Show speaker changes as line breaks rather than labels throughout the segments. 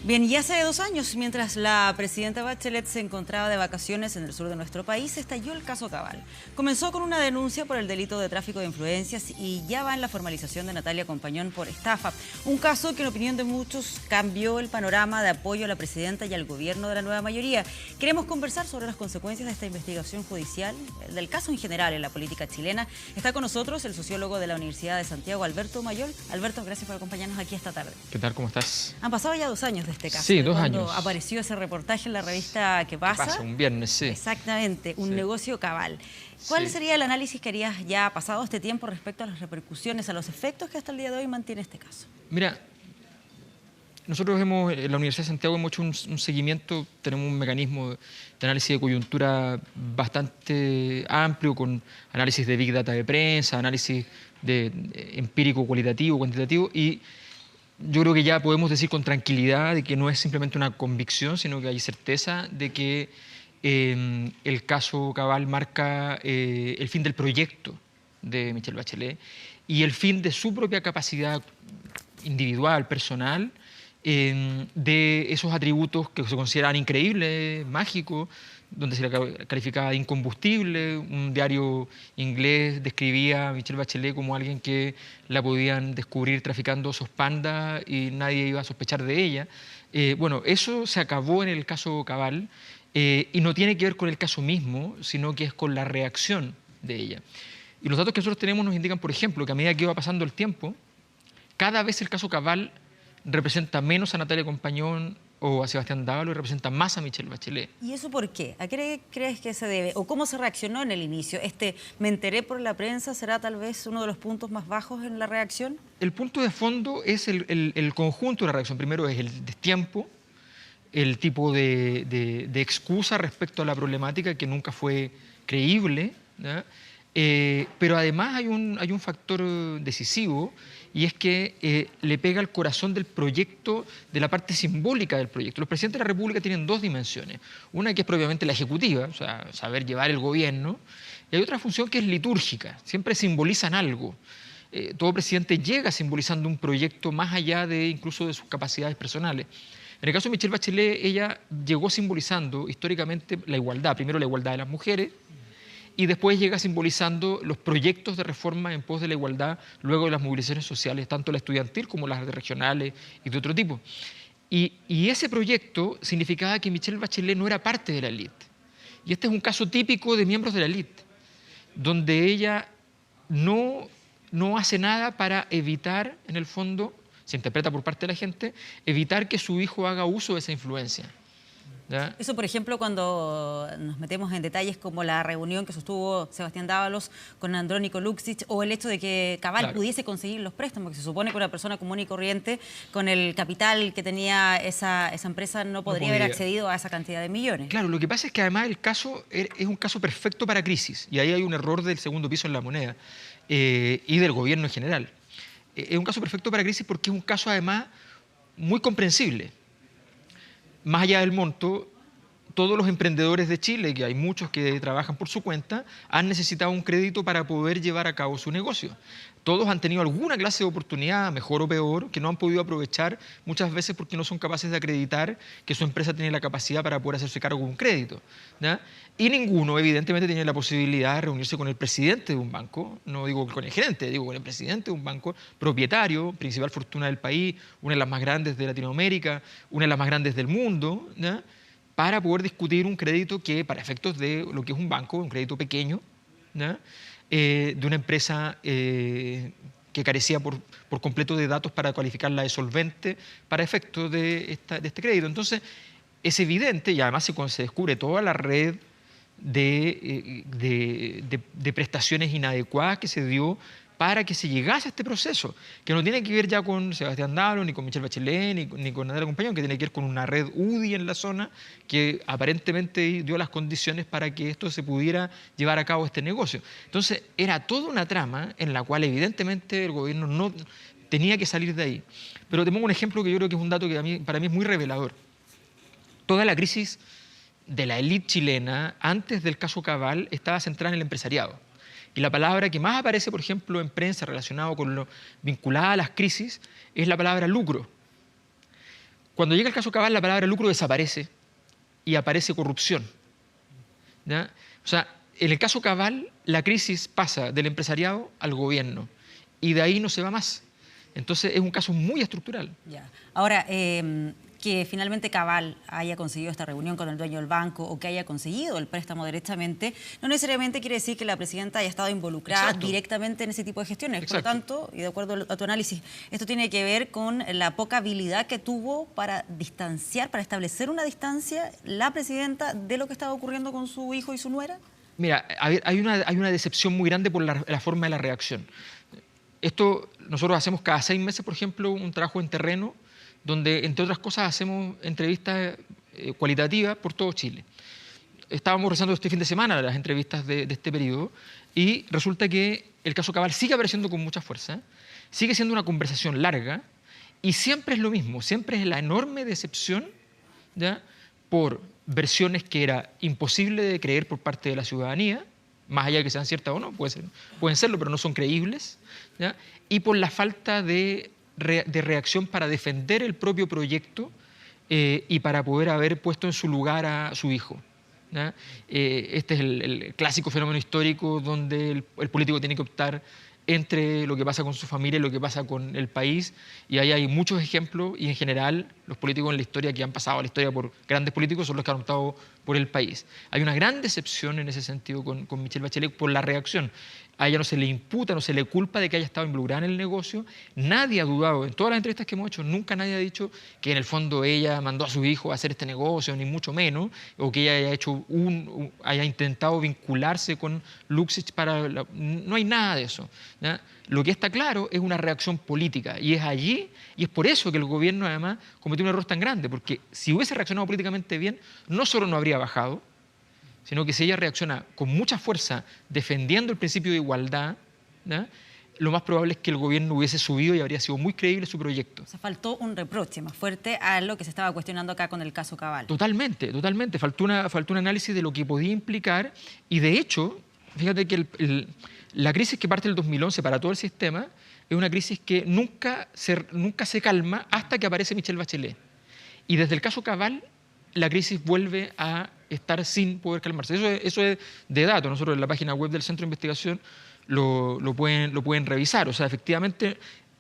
Bien, y hace 2 años, mientras la presidenta Bachelet se encontraba de vacaciones en el sur de nuestro país, estalló el caso Cabal. Comenzó con una denuncia por el delito de tráfico de influencias y ya va en la formalización de Natalia Compañón por estafa. Un caso que, en opinión de muchos, cambió el panorama de apoyo a la presidenta y al gobierno de la nueva mayoría. Queremos conversar sobre las consecuencias de esta investigación judicial, del caso en general en la política chilena. Está con nosotros el sociólogo de la Universidad de Santiago, Alberto Mayol. Alberto, gracias por acompañarnos aquí esta tarde.
¿Qué tal? ¿Cómo estás?
Han pasado ya 2 años de este caso.
Sí, 2
cuando
años.
apareció ese reportaje en la revista ¿Qué pasa?
¿Qué pasa? Un viernes, sí.
Exactamente, un
Sí.
negocio cabal. ¿Cuál
Sí.
sería el análisis que harías ya pasado este tiempo respecto a las repercusiones, a los efectos que hasta el día de hoy mantiene este caso?
Mira, nosotros en la Universidad de Santiago hemos hecho un seguimiento, tenemos un mecanismo de análisis de coyuntura bastante amplio, con análisis de Big Data de prensa, análisis de empírico, cualitativo, cuantitativo, y yo creo que ya podemos decir con tranquilidad de que no es simplemente una convicción, sino que hay certeza de que el caso Cabal marca el fin del proyecto de Michelle Bachelet y el fin de su propia capacidad individual, personal, de esos atributos que se consideran increíbles, mágicos, donde se la calificaba de incombustible. Un diario inglés describía a Michelle Bachelet como alguien que la podían descubrir traficando osos pandas y nadie iba a sospechar de ella. Bueno, eso se acabó en el caso Cabal y no tiene que ver con el caso mismo, sino que es con la reacción de ella. Y los datos que nosotros tenemos nos indican, por ejemplo, que a medida que va pasando el tiempo, cada vez el caso Cabal representa menos a Natalia Compañón o a Sebastián Dávalo y representa más a Michelle Bachelet.
¿Y eso por qué? ¿A qué crees que se debe? ¿O cómo se reaccionó en el inicio? ¿Me enteré por la prensa será tal vez uno de los puntos más bajos en la reacción?
El punto de fondo es el conjunto de la reacción. Primero es el destiempo, el tipo de excusa respecto a la problemática que nunca fue creíble, ¿ya? Pero además hay un factor decisivo, y es que le pega al corazón del proyecto, de la parte simbólica del proyecto. Los presidentes de la República tienen dos dimensiones. Una que es propiamente la ejecutiva, o sea, saber llevar el gobierno, y hay otra función que es litúrgica, siempre simbolizan algo. Todo presidente llega simbolizando un proyecto más allá de incluso de sus capacidades personales. En el caso de Michelle Bachelet, ella llegó simbolizando históricamente la igualdad, primero la igualdad de las mujeres, y después llega simbolizando los proyectos de reforma en pos de la igualdad luego de las movilizaciones sociales, tanto la estudiantil como las regionales y de otro tipo. Y ese proyecto significaba que Michelle Bachelet no era parte de la élite. Y este es un caso típico de miembros de la élite, donde ella no hace nada para evitar, en el fondo, se interpreta por parte de la gente, evitar que su hijo haga uso de esa influencia. ¿Ya?
Eso, por ejemplo, cuando nos metemos en detalles como la reunión que sostuvo Sebastián Dávalos con Andrónico Luksic, o el hecho de que Cabal
Claro.
pudiese conseguir los préstamos, que se supone que una persona común y corriente, con el capital que tenía esa empresa, no podría haber accedido a esa cantidad de millones.
Claro, lo que pasa es que además el caso es un caso perfecto para crisis, y ahí hay un error del segundo piso en la moneda y del gobierno en general. Es un caso perfecto para crisis porque es un caso además muy comprensible. Más allá del monto, todos los emprendedores de Chile, que hay muchos que trabajan por su cuenta, han necesitado un crédito para poder llevar a cabo su negocio. Todos han tenido alguna clase de oportunidad, mejor o peor, que no han podido aprovechar muchas veces porque no son capaces de acreditar que su empresa tiene la capacidad para poder hacerse cargo de un crédito, ¿ya? Y ninguno, evidentemente, tiene la posibilidad de reunirse con el presidente de un banco, no digo con el gerente, digo con el presidente de un banco, propietario, principal fortuna del país, una de las más grandes de Latinoamérica, una de las más grandes del mundo, ¿ya? Para poder discutir un crédito que, para efectos de lo que es un banco, un crédito pequeño, ¿ya? De una empresa que carecía por completo de datos para calificarla de solvente para efectos de este crédito. Entonces, es evidente, y además se descubre toda la red de prestaciones inadecuadas que se dio para que se llegase a este proceso, que no tiene que ver ya con Sebastián Dávalo, ni con Michelle Bachelet, ni con Natalia Compañón, que tiene que ver con una red UDI en la zona que aparentemente dio las condiciones para que esto se pudiera llevar a cabo este negocio. Entonces, era toda una trama en la cual evidentemente el gobierno no tenía que salir de ahí. Pero te pongo un ejemplo que yo creo que es un dato que para mí es muy revelador. Toda la crisis de la élite chilena antes del caso Cabal estaba centrada en el empresariado. Y la palabra que más aparece, por ejemplo, en prensa relacionado con lo vinculada a las crisis es la palabra lucro. Cuando llega el caso Cabal, la palabra lucro desaparece y aparece corrupción, ¿ya? O sea, en el caso Cabal, la crisis pasa del empresariado al gobierno y de ahí no se va más. Entonces es un caso muy estructural.
Ya. Ahora, que finalmente Cabal haya conseguido esta reunión con el dueño del banco o que haya conseguido el préstamo directamente, no necesariamente quiere decir que la presidenta haya estado involucrada
Exacto.
directamente en ese tipo de gestiones.
Exacto.
Por lo tanto, y de acuerdo a tu análisis, esto tiene que ver con la poca habilidad que tuvo para distanciar, para establecer una distancia la presidenta de lo que estaba ocurriendo con su hijo y su nuera.
Mira, hay una decepción muy grande por la forma de la reacción. Esto, nosotros hacemos cada 6 meses, por ejemplo, un trabajo en terreno donde, entre otras cosas, hacemos entrevistas cualitativas por todo Chile. Estábamos revisando este fin de semana las entrevistas de este periodo y resulta que el caso Cabal sigue apareciendo con mucha fuerza, sigue siendo una conversación larga y siempre es lo mismo, siempre es la enorme decepción, ¿ya?, por versiones que era imposible de creer por parte de la ciudadanía, más allá de que sean ciertas o no, pueden serlo, pero no son creíbles, ¿ya?, y por la falta de reacción para defender el propio proyecto y para poder haber puesto en su lugar a su hijo, ¿ya? Este es el clásico fenómeno histórico donde el político tiene que optar entre lo que pasa con su familia y lo que pasa con el país, y ahí hay muchos ejemplos, y en general los políticos en la historia que han pasado a la historia por grandes políticos son los que han optado por el país. Hay una gran decepción en ese sentido con Michelle Bachelet por la reacción. A ella no se le imputa, no se le culpa de que haya estado involucrada en el negocio. Nadie ha dudado, en todas las entrevistas que hemos hecho, nunca nadie ha dicho que en el fondo ella mandó a su hijo a hacer este negocio, ni mucho menos, o que ella haya hecho haya intentado vincularse con Luxich para... No hay nada de eso, ¿ya? Lo que está claro es una reacción política, y es allí, y es por eso que el gobierno además cometió un error tan grande, porque si hubiese reaccionado políticamente bien, no solo no habría bajado, sino que si ella reacciona con mucha fuerza defendiendo el principio de igualdad, ¿ya?, lo más probable es que el gobierno hubiese subido y habría sido muy creíble su proyecto.
O sea, faltó un reproche más fuerte a lo que se estaba cuestionando acá con el caso Cabal.
Totalmente, totalmente. Faltó un análisis de lo que podía implicar, y de hecho, fíjate que la crisis que parte del 2011 para todo el sistema es una crisis que nunca se calma hasta que aparece Michelle Bachelet. Y desde el caso Cabal, la crisis vuelve a estar sin poder calmarse. Eso es de datos. Nosotros en la página web del Centro de Investigación lo pueden revisar. O sea, efectivamente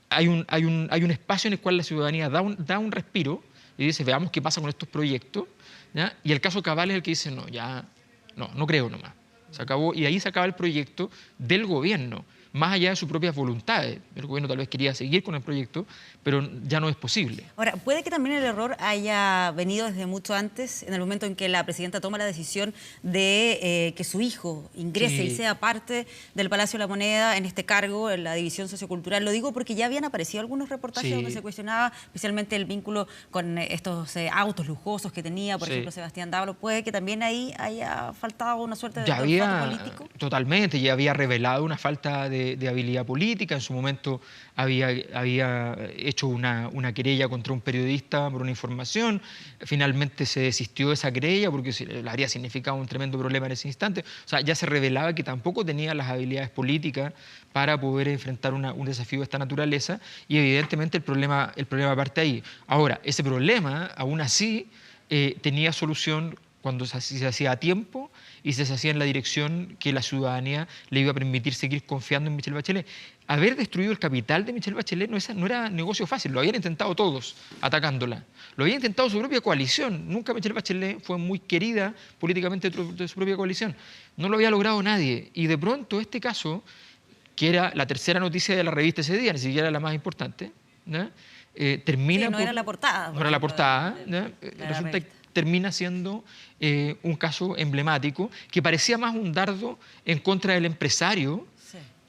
hay un espacio en el cual la ciudadanía da un respiro y dice, veamos qué pasa con estos proyectos, ¿ya? Y el caso Cabal es el que dice, no creo nomás. Se acabó, y ahí se acaba el proyecto del gobierno, más allá de sus propias voluntades. El gobierno tal vez quería seguir con el proyecto, pero ya no es posible.
Ahora, puede que también el error haya venido desde mucho antes, en el momento en que la presidenta toma la decisión de que su hijo ingrese y sea parte del Palacio de la Moneda en este cargo, en la división sociocultural. Lo digo porque ya habían aparecido algunos reportajes donde se cuestionaba especialmente el vínculo con estos autos lujosos que tenía, por ejemplo, Sebastián Dávalo. Puede que también ahí haya faltado una suerte de olfato político.
Totalmente, ya había revelado una falta de habilidad política. En su momento había hecho una querella contra un periodista por una información. Finalmente se desistió de esa querella porque le habría significado un tremendo problema en ese instante. O sea, ya se revelaba que tampoco tenía las habilidades políticas para poder enfrentar un desafío de esta naturaleza, y evidentemente el problema parte ahí. Ahora, ese problema, aún así, tenía solución cuando se hacía a tiempo y se hacía en la dirección que la ciudadanía le iba a permitir seguir confiando en Michelle Bachelet. Haber destruido el capital de Michelle Bachelet no era negocio fácil, lo habían intentado todos atacándola. Lo había intentado su propia coalición. Nunca Michelle Bachelet fue muy querida políticamente de su propia coalición. No lo había logrado nadie. Y de pronto este caso, que era la tercera noticia de la revista ese día, ni siquiera la más importante, ¿no?, termina...
Sí, no era la portada.
No era la portada, ¿no? Resulta que termina siendo un caso emblemático que parecía más un dardo en contra del empresario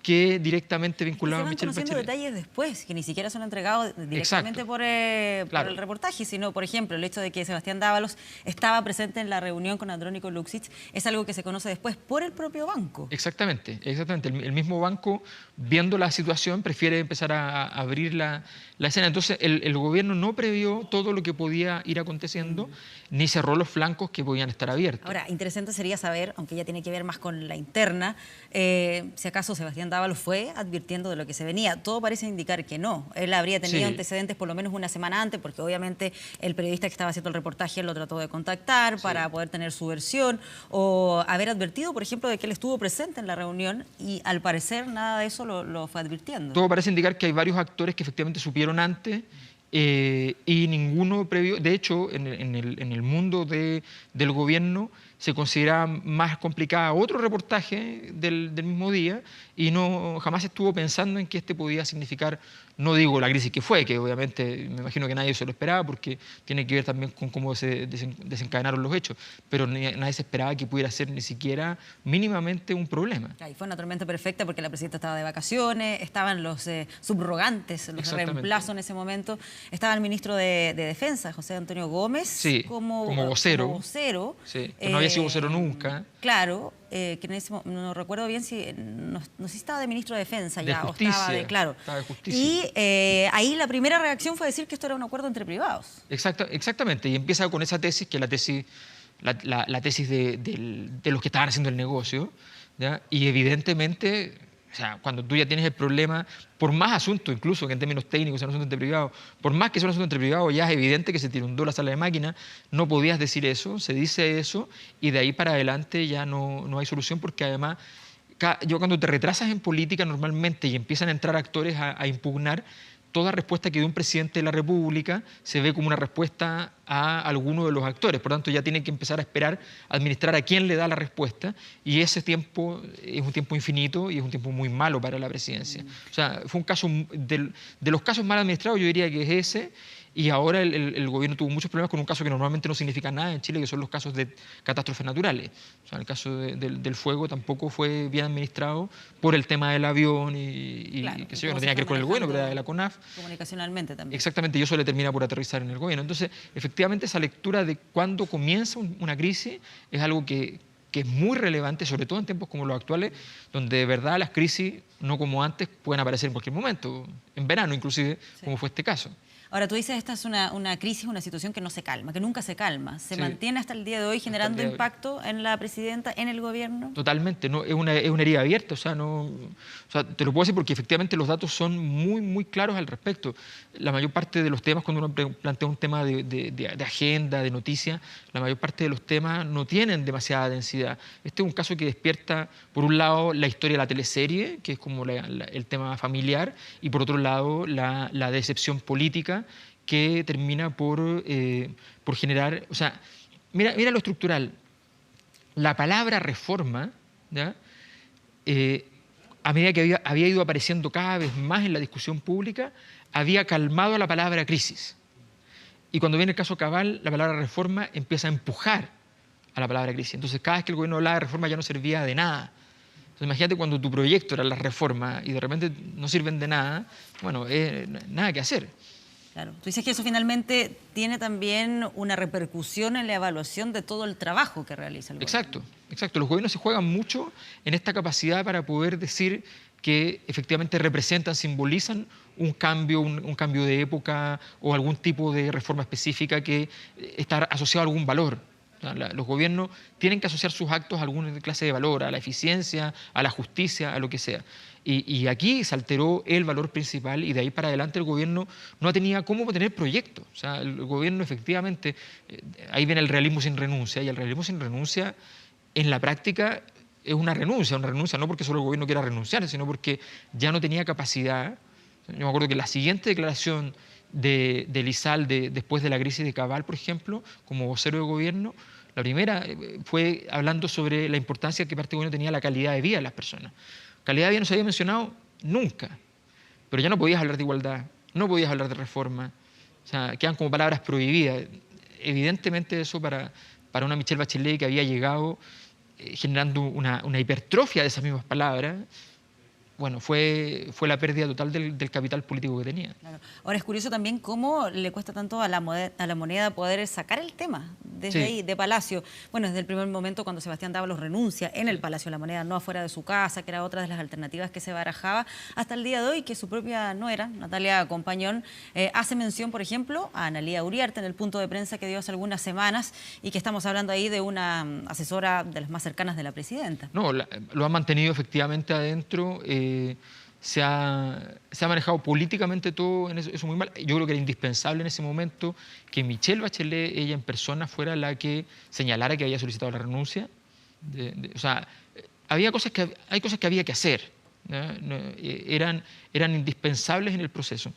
que directamente vinculado a Michelle Bachelet.
Se van conociendo detalles después, que ni siquiera son entregados directamente por el reportaje, sino, por ejemplo, el hecho de que Sebastián Dávalos estaba presente en la reunión con Andrónico Luxich es algo que se conoce después por el propio banco.
Exactamente. El mismo banco, viendo la situación, prefiere empezar a abrir la escena. Entonces, el gobierno no previó todo lo que podía ir aconteciendo, ni cerró los flancos que podían estar abiertos.
Ahora, interesante sería saber, aunque ya tiene que ver más con la interna, si acaso Sebastián Dávalos fue advirtiendo de lo que se venía. Todo parece indicar que no. Él habría tenido antecedentes por lo menos una semana antes, porque obviamente el periodista que estaba haciendo el reportaje lo trató de contactar para poder tener su versión, o haber advertido, por ejemplo, de que él estuvo presente en la reunión y al parecer nada de eso lo fue advirtiendo.
Todo parece indicar que hay varios actores que efectivamente supieron antes y ninguno previo. De hecho, en el mundo del gobierno se considera más complicada otro reportaje del mismo día y jamás estuvo pensando en que este podía significar, no digo la crisis que fue, que obviamente me imagino que nadie se lo esperaba porque tiene que ver también con cómo se desencadenaron los hechos, pero nadie se esperaba que pudiera ser ni siquiera mínimamente un problema.
Y fue una tormenta perfecta porque la presidenta estaba de vacaciones, estaban los subrogantes, los de reemplazo en ese momento, estaba el ministro de Defensa, José Antonio Gómez,
como vocero. Sí, no había sido vocero nunca.
Claro, que en ese momento, no recuerdo bien si, no sé si estaba de ministro de Defensa ya,
Justicia,
o estaba
estaba de Justicia.
Y ahí la primera reacción fue decir que esto era un acuerdo entre privados.
Exactamente, y empieza con esa tesis, que es la tesis de los que estaban haciendo el negocio, ¿ya? Y evidentemente, o sea, cuando tú ya tienes el problema, por más asunto, incluso que en términos técnicos sea un asunto entre privados, por más que sea un asunto entre privados, ya es evidente que se te inundó la sala de máquina, no podías decir eso, se dice eso, y de ahí para adelante ya no hay solución, porque además, cuando te retrasas en política normalmente y empiezan a entrar actores a impugnar, toda respuesta que dé un presidente de la República se ve como una respuesta a alguno de los actores. Por tanto, ya tiene que empezar a esperar, a administrar a quién le da la respuesta, y ese tiempo es un tiempo infinito y es un tiempo muy malo para la presidencia. O sea, fue un caso, de los casos mal administrados, yo diría que es ese, y ahora el gobierno tuvo muchos problemas con un caso que normalmente no significa nada en Chile, que son los casos de catástrofes naturales. O sea, el caso del fuego tampoco fue bien administrado por el tema del avión y qué sé yo, no tenía que ver con el gobierno, pero era de la CONAF.
Comunicacionalmente también.
Exactamente, y eso le termina por aterrizar en el gobierno. Entonces, efectivamente, esa lectura de cuándo comienza una crisis es algo que es muy relevante, sobre todo en tiempos como los actuales, donde de verdad las crisis, no como antes, pueden aparecer en cualquier momento, en verano inclusive, como fue este caso.
Ahora, tú dices, esta es una crisis, una situación que no se calma, que nunca se calma. ¿Se mantiene hasta el día de hoy generando impacto en la presidenta, en el gobierno?
Totalmente, no, es una herida abierta, o sea, te lo puedo decir porque efectivamente los datos son muy, muy claros al respecto. La mayor parte de los temas, cuando uno plantea un tema de agenda, de noticia, la mayor parte de los temas no tienen demasiada densidad. Este es un caso que despierta, por un lado, la historia de la teleserie, que es como el tema familiar, y por otro lado, la decepción política, que termina por generar. O sea, mira lo estructural. La palabra reforma, ¿ya? A medida que había ido apareciendo cada vez más en la discusión pública, había calmado a la palabra crisis. Y cuando viene el caso Cabal, la palabra reforma empieza a empujar a la palabra crisis. Entonces, cada vez que el gobierno hablaba de reforma ya no servía de nada. Entonces, imagínate cuando tu proyecto era la reforma y de repente no sirven de nada, bueno, nada que hacer.
Claro. Tú dices que eso finalmente tiene también una repercusión en la evaluación de todo el trabajo que realiza el gobierno.
Exacto. Los gobiernos se juegan mucho en esta capacidad para poder decir que efectivamente representan, simbolizan un cambio de época o algún tipo de reforma específica que está asociado a algún valor. Los gobiernos tienen que asociar sus actos a alguna clase de valor, a la eficiencia, a la justicia, a lo que sea. Y aquí se alteró el valor principal y de ahí para adelante el gobierno no tenía cómo tener proyectos. O sea, el gobierno efectivamente, ahí viene el realismo sin renuncia, y el realismo sin renuncia en la práctica es una renuncia no porque solo el gobierno quiera renunciar, sino porque ya no tenía capacidad. Yo me acuerdo que la siguiente declaración de Elizalde después de la crisis de Cabal, por ejemplo, como vocero de gobierno, la primera fue hablando sobre la importancia que parte del gobierno tenía la calidad de vida de las personas. Calidad de vida no se había mencionado nunca, pero ya no podías hablar de igualdad, no podías hablar de reforma, o sea, quedan como palabras prohibidas. Evidentemente eso para una Michelle Bachelet que había llegado generando una hipertrofia de esas mismas palabras, bueno, fue la pérdida total del capital político que tenía.
Claro. Ahora es curioso también cómo le cuesta tanto a la moneda poder sacar el tema desde
Sí.
ahí, de Palacio. Bueno, desde el primer momento cuando Sebastián Dávalos renuncia en el Palacio de la Moneda, no afuera de su casa, que era otra de las alternativas que se barajaba, hasta el día de hoy que su propia nuera, Natalia Compañón, hace mención, por ejemplo, a Analía Uriarte en el punto de prensa que dio hace algunas semanas y que estamos hablando ahí de una asesora de las más cercanas de la presidenta.
No, lo ha mantenido efectivamente adentro. Se ha manejado políticamente todo en eso muy mal. Yo creo que era indispensable en ese momento que Michelle Bachelet, ella en persona, fuera la que señalara que había solicitado la renuncia. O sea, hay cosas que había que hacer, ¿no? Eran indispensables en el proceso.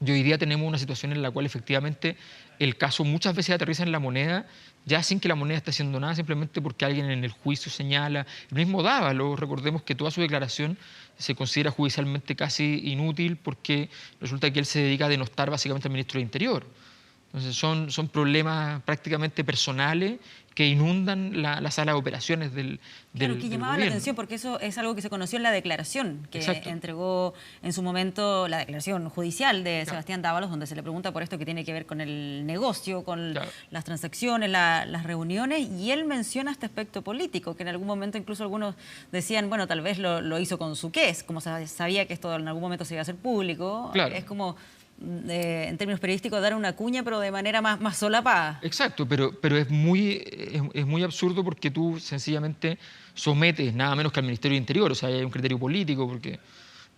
Y hoy día tenemos una situación en la cual efectivamente el caso muchas veces aterriza en la moneda, ya sin que la moneda esté haciendo nada, simplemente porque alguien en el juicio señala. El mismo Dávalos, recordemos que toda su declaración se considera judicialmente casi inútil porque resulta que él se dedica a denostar básicamente al ministro de Interior. Entonces son problemas prácticamente personales que inundan la sala de operaciones del
Claro, que llamaba la
gobierno.
atención porque eso es algo que se conoció en la declaración que
Exacto.
entregó en su momento la declaración judicial de
Claro.
Sebastián Dávalos, donde se le pregunta por esto que tiene que ver con el negocio, con
Claro.
las transacciones, las reuniones, y él menciona este aspecto político, que en algún momento incluso algunos decían, bueno, tal vez lo hizo con su qué, como sabía que esto en algún momento se iba a hacer público.
Claro.
Es como, en términos periodísticos, dar una cuña, pero de manera más solapada.
Exacto, pero es muy absurdo porque tú sencillamente sometes nada menos que al Ministerio de Interior, o sea, hay un criterio político, porque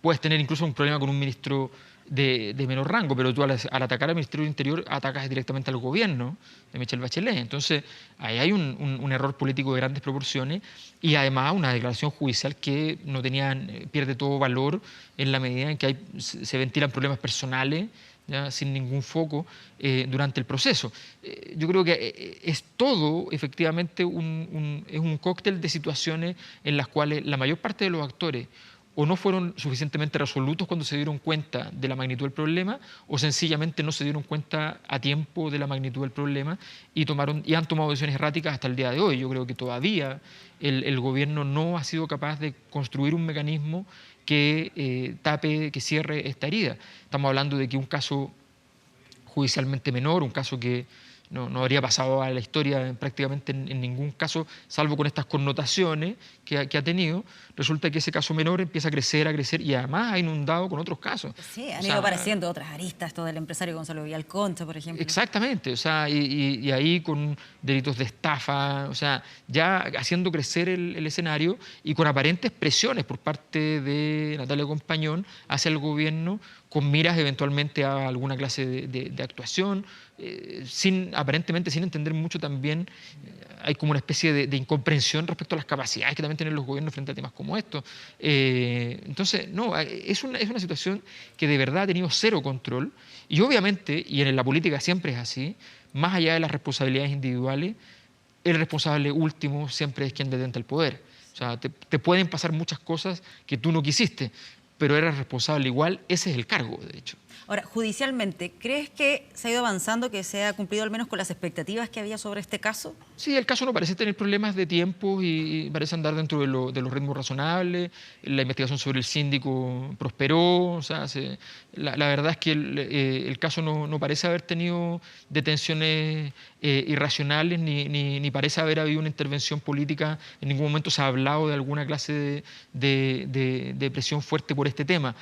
puedes tener incluso un problema con un ministro de menor rango, pero tú al atacar al Ministerio de Interior atacas directamente al gobierno de Michelle Bachelet. Entonces, ahí hay un error político de grandes proporciones y además una declaración judicial que no pierde todo valor en la medida en que se ventilan problemas personales, ¿ya? Sin ningún foco durante el proceso. Yo creo que es todo efectivamente es un cóctel de situaciones en las cuales la mayor parte de los actores o no fueron suficientemente resolutos cuando se dieron cuenta de la magnitud del problema, o sencillamente no se dieron cuenta a tiempo de la magnitud del problema y han tomado decisiones erráticas hasta el día de hoy. Yo creo que todavía el gobierno no ha sido capaz de construir un mecanismo que tape, que cierre esta herida. Estamos hablando de que un caso judicialmente menor, un caso que no habría pasado a la historia prácticamente en ningún caso, salvo con estas connotaciones que ha tenido, resulta que ese caso menor empieza a crecer y además ha inundado con otros casos.
Sí, han ido apareciendo otras aristas, todo el empresario Gonzalo Villalconcha, por ejemplo.
Exactamente, o sea, y ahí con delitos de estafa, o sea, ya haciendo crecer el escenario y con aparentes presiones por parte de Natalia Compañón hacia el gobierno, con miras eventualmente a alguna clase de actuación, aparentemente sin entender mucho también. Hay como una especie de incomprensión respecto a las capacidades que también tienen los gobiernos frente a temas como estos. Entonces, no, es una situación que de verdad ha tenido cero control y obviamente, y en la política siempre es así, más allá de las responsabilidades individuales, el responsable último siempre es quien detenta el poder. O sea, te pueden pasar muchas cosas que tú no quisiste, pero eres responsable igual, ese es el cargo, de hecho.
Ahora, judicialmente, ¿crees que se ha ido avanzando, que se ha cumplido al menos con las expectativas que había sobre este caso?
Sí, el caso no parece tener problemas de tiempo y parece andar dentro de los ritmos razonables. La investigación sobre el síndico prosperó. O sea, la verdad es que el caso no parece haber tenido detenciones irracionales ni parece haber habido una intervención política. En ningún momento se ha hablado de alguna clase de presión fuerte por este tema.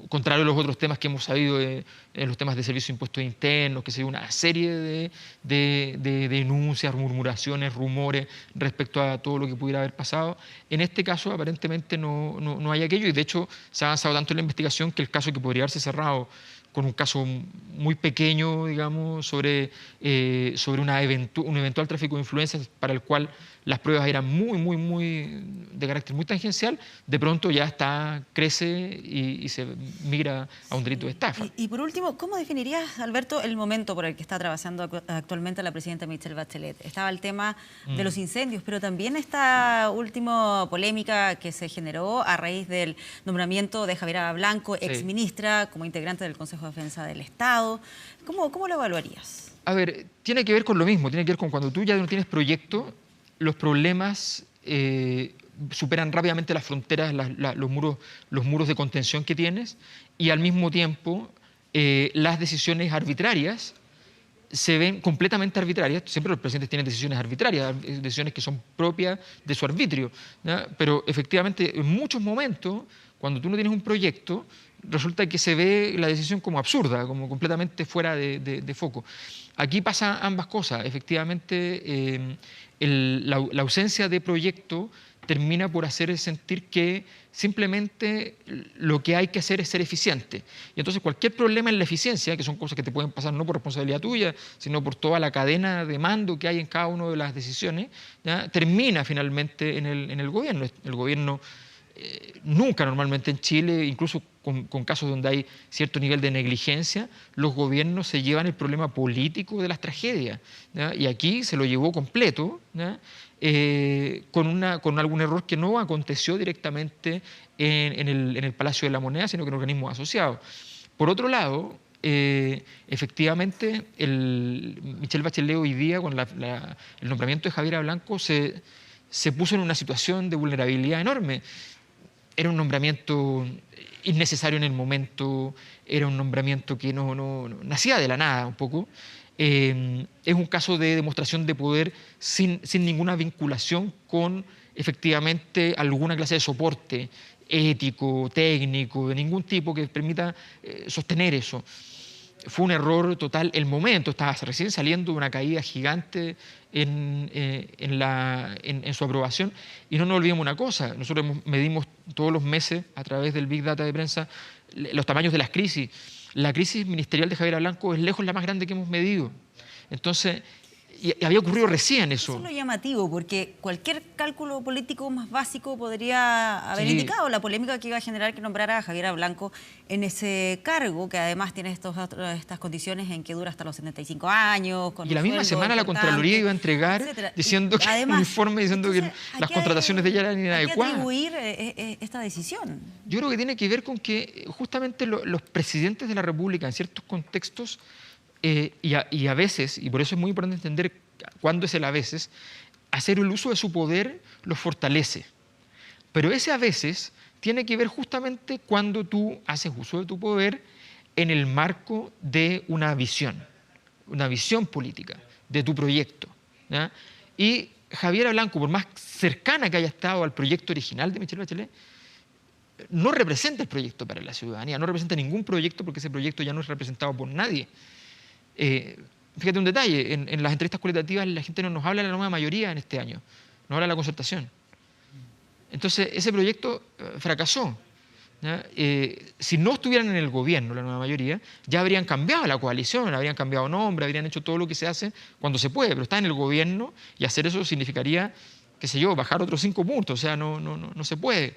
Contrario a los otros temas que hemos sabido, en los temas de servicios de impuestos internos, que se dio una serie de denuncias, murmuraciones, rumores respecto a todo lo que pudiera haber pasado. En este caso, aparentemente no hay aquello, y de hecho se ha avanzado tanto en la investigación que el caso que podría haberse cerrado con un caso muy pequeño, digamos, sobre un eventual tráfico de influencias para el cual las pruebas eran muy de carácter muy tangencial, de pronto ya crece y se migra a un delito de estafa.
Y por último, ¿cómo definirías, Alberto, el momento por el que está atravesando actualmente la presidenta Michelle Bachelet? Estaba el tema de los incendios, pero también esta última polémica que se generó a raíz del nombramiento de Javiera Blanco, exministra, como integrante del Consejo de Defensa del Estado. ¿Cómo lo evaluarías?
A ver, tiene que ver con lo mismo, tiene que ver con cuando tú ya no tienes proyecto, los problemas superan rápidamente las fronteras, los muros de contención que tienes, y al mismo tiempo las decisiones arbitrarias se ven completamente arbitrarias. Siempre los presidentes tienen decisiones arbitrarias, decisiones que son propias de su arbitrio, ¿ya? Pero efectivamente en muchos momentos, cuando tú no tienes un proyecto, resulta que se ve la decisión como absurda, como completamente fuera de foco. Aquí pasa ambas cosas. Efectivamente, la ausencia de proyecto termina por hacer sentir que simplemente lo que hay que hacer es ser eficiente. Y entonces cualquier problema en la eficiencia, que son cosas que te pueden pasar no por responsabilidad tuya, sino por toda la cadena de mando que hay en cada una de las decisiones, ¿ya? Termina finalmente en el gobierno. El gobierno nunca normalmente en Chile, incluso con casos donde hay cierto nivel de negligencia, los gobiernos se llevan el problema político de las tragedias, ¿ya? Y aquí se lo llevó completo, ¿ya? Con algún error que no aconteció directamente en el Palacio de la Moneda, sino que en organismos asociados. Por otro lado, efectivamente, Michelle Bachelet hoy día, con el nombramiento de Javiera Blanco, se puso en una situación de vulnerabilidad enorme. Era un nombramiento innecesario en el momento, era un nombramiento que no nacía de la nada un poco. Es un caso de demostración de poder sin ninguna vinculación con efectivamente alguna clase de soporte ético, técnico, de ningún tipo que permita sostener eso. Fue un error total el momento, estaba recién saliendo de una caída gigante en su aprobación. Y no nos olvidemos una cosa, nosotros medimos todos los meses a través del Big Data de prensa los tamaños de las crisis. La crisis ministerial de Javiera Blanco es lejos la más grande que hemos medido. Entonces, y había ocurrido recién eso.
Eso es lo llamativo, porque cualquier cálculo político más básico podría haber indicado la polémica que iba a generar que nombrara a Javiera Blanco en ese cargo, que además tiene estas condiciones en que dura hasta los 75 años.
Y la misma semana la Contraloría iba a entregar, diciendo que además, un informe diciendo que las contrataciones de ella eran inadecuadas.
¿Hay que atribuir esta decisión?
Yo creo que tiene que ver con que justamente los presidentes de la República en ciertos contextos y a veces, y por eso es muy importante entender cuándo es el a veces, hacer el uso de su poder los fortalece. Pero ese a veces tiene que ver justamente cuando tú haces uso de tu poder en el marco de una visión política, de tu proyecto, ¿ya? Y Javiera Blanco, por más cercana que haya estado al proyecto original de Michelle Bachelet, no representa el proyecto para la ciudadanía, no representa ningún proyecto porque ese proyecto ya no es representado por nadie. Fíjate un detalle, en las entrevistas cualitativas la gente no nos habla de la nueva mayoría en este año, nos habla de la concertación. Entonces ese proyecto fracasó, ¿ya? Si no estuvieran en el gobierno la nueva mayoría, ya habrían cambiado la coalición, habrían cambiado nombre, habrían hecho todo lo que se hace cuando se puede, pero está en el gobierno y hacer eso significaría, qué sé yo, bajar otros 5 puntos, o sea, no se puede.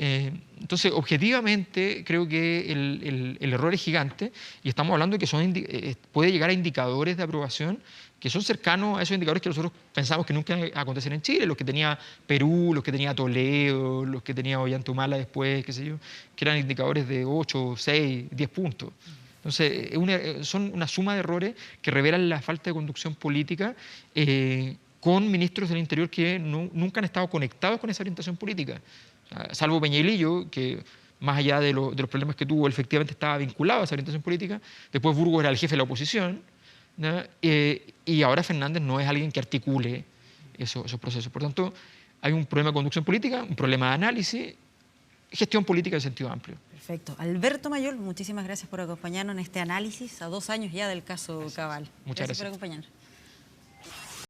Entonces, objetivamente, creo que el error es gigante y estamos hablando de que puede llegar a indicadores de aprobación que son cercanos a esos indicadores que nosotros pensamos que nunca acontecerán en Chile, los que tenía Perú, los que tenía Toledo, los que tenía Ollanta Humala después, qué sé yo, que eran indicadores de 8, 6, 10 puntos. Entonces, son una suma de errores que revelan la falta de conducción política con ministros del Interior que nunca han estado conectados con esa orientación política. Salvo Peñalillo, que más allá de los problemas que tuvo, él efectivamente estaba vinculado a esa orientación política. Después Burgos era el jefe de la oposición, ¿no? Y ahora Fernández no es alguien que articule esos procesos. Por tanto, hay un problema de conducción política, un problema de análisis, gestión política en sentido amplio.
Perfecto. Alberto Mayol, muchísimas gracias por acompañarnos en este análisis a 2 años ya del caso Cabal.
Muchas gracias
por acompañarnos.